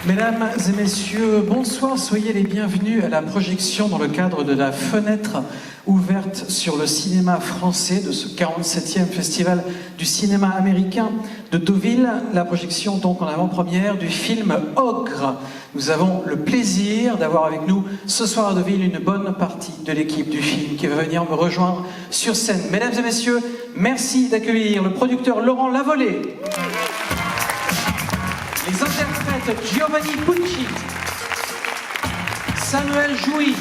Mesdames et messieurs, bonsoir, soyez les bienvenus à la projection dans le cadre de la fenêtre ouverte sur le cinéma français de ce 47e festival du cinéma américain de Deauville. La projection donc en avant-première du film Ogre. Nous avons le plaisir d'avoir avec nous ce soir à Deauville une bonne partie de l'équipe du film qui va venir me rejoindre sur scène. Mesdames et messieurs, merci d'accueillir le producteur Laurent Lavolée. Les interprètes Giovanni Pucci, Samuel Jouy,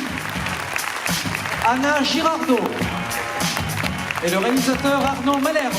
Anna Girardot et le réalisateur Arnaud Malherbe.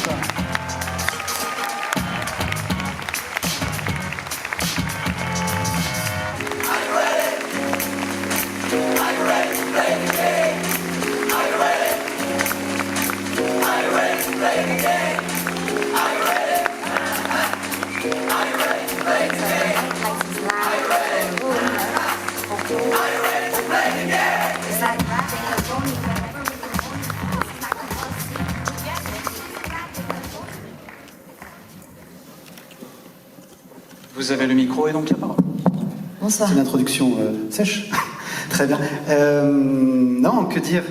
Vous avez le micro et donc la parole. Bonsoir. C'est une introduction sèche. Très bien. Non, que dire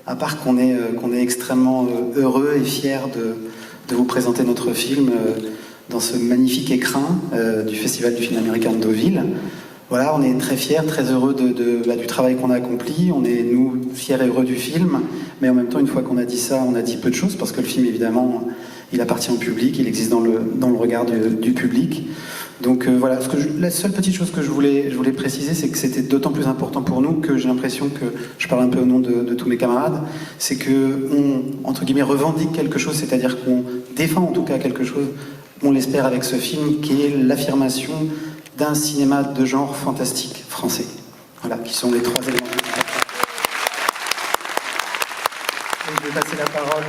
à part qu'on est extrêmement heureux et fiers de vous présenter notre film dans ce magnifique écrin du Festival du film américain de Deauville. Voilà, on est très fiers, très heureux du travail qu'on a accompli. On est, nous, fiers et heureux du film. Mais en même temps, une fois qu'on a dit ça, on a dit peu de choses, parce que le film, évidemment, il appartient au public, il existe dans le regard du public. Donc voilà, la seule petite chose que je voulais préciser, c'est que c'était d'autant plus important pour nous que j'ai l'impression que, je parle un peu au nom de tous mes camarades, c'est qu'on, entre guillemets, revendique quelque chose, c'est-à-dire qu'on défend en tout cas quelque chose, on l'espère avec ce film, qui est l'affirmation d'un cinéma de genre fantastique français. Voilà, qui sont les trois éléments. Et je vais passer la parole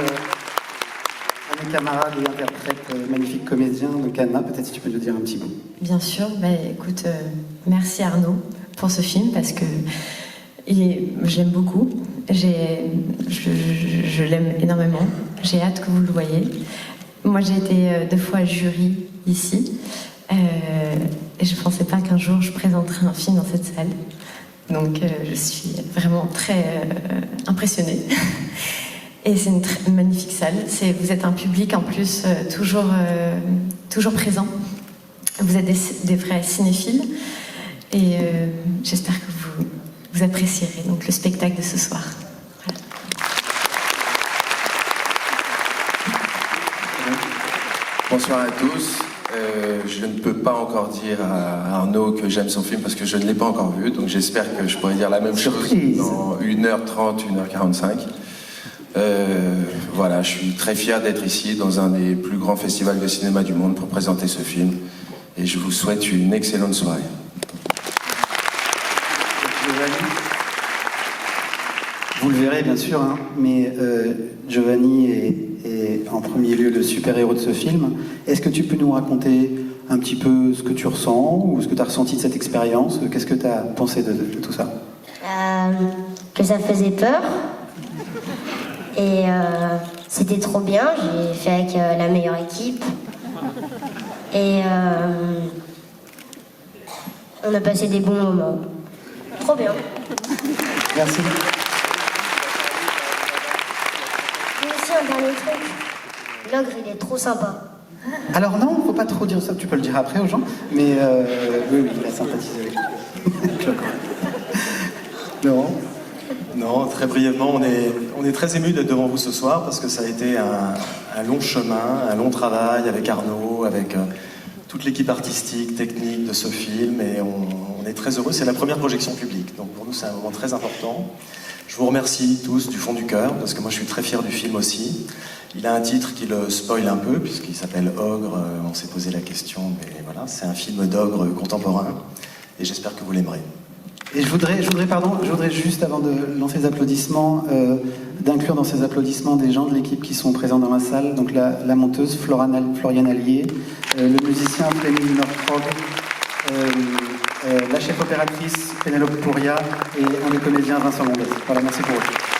à mes camarades et interprètes, magnifiques comédiens. Donc Anna, peut-être si tu peux nous dire un petit mot. Bien sûr, écoute, merci Arnaud pour ce film parce que je l'aime beaucoup, je l'aime énormément, j'ai hâte que vous le voyez. Moi j'ai été 2 fois jury ici et je ne pensais pas qu'un jour je présenterais un film dans cette salle. Donc je suis vraiment très impressionnée. Et c'est une magnifique salle. Vous êtes un public en plus toujours présent. Vous êtes des vrais cinéphiles. Et j'espère que vous apprécierez donc, le spectacle de ce soir. Voilà. Bonsoir à tous. Je ne peux pas encore dire à Arnaud que j'aime son film parce que je ne l'ai pas encore vu. Donc j'espère que je pourrai dire la même chose dans 1h30, 1h45. Voilà, je suis très fier d'être ici dans un des plus grands festivals de cinéma du monde pour présenter ce film et je vous souhaite une excellente soirée. Vous le verrez bien sûr, hein, mais Giovanni est en premier lieu le super-héros de ce film. Est-ce que tu peux nous raconter un petit peu ce que tu ressens ou ce que tu as ressenti de cette expérience? Qu'est-ce que tu as pensé de tout ça? Que ça faisait peur. Et c'était trop bien, j'ai fait avec la meilleure équipe. Et on a passé des bons moments. Trop bien. Merci. Et aussi un dernier truc, l'ogre il est trop sympa. Alors non, faut pas trop dire ça, tu peux le dire après aux gens, mais oui, il a sympathisé avec lui. Laurent? Non, très brièvement, on est très émus d'être devant vous ce soir parce que ça a été un long chemin, un long travail avec Arnaud, avec toute l'équipe artistique, technique de ce film et on est très heureux. C'est la première projection publique, donc pour nous c'est un moment très important. Je vous remercie tous du fond du cœur parce que moi je suis très fier du film aussi. Il a un titre qui le spoil un peu puisqu'il s'appelle Ogre. On s'est posé la question, mais voilà, c'est un film d'ogre contemporain et j'espère que vous l'aimerez. Et je voudrais juste, avant de lancer les applaudissements, d'inclure dans ces applaudissements des gens de l'équipe qui sont présents dans la salle. Donc la monteuse Floriane Allier, le musicien Fleming Northrog, la chef opératrice Pénélope Pouria et un des comédiens Vincent Mondes. Voilà, merci pour eux.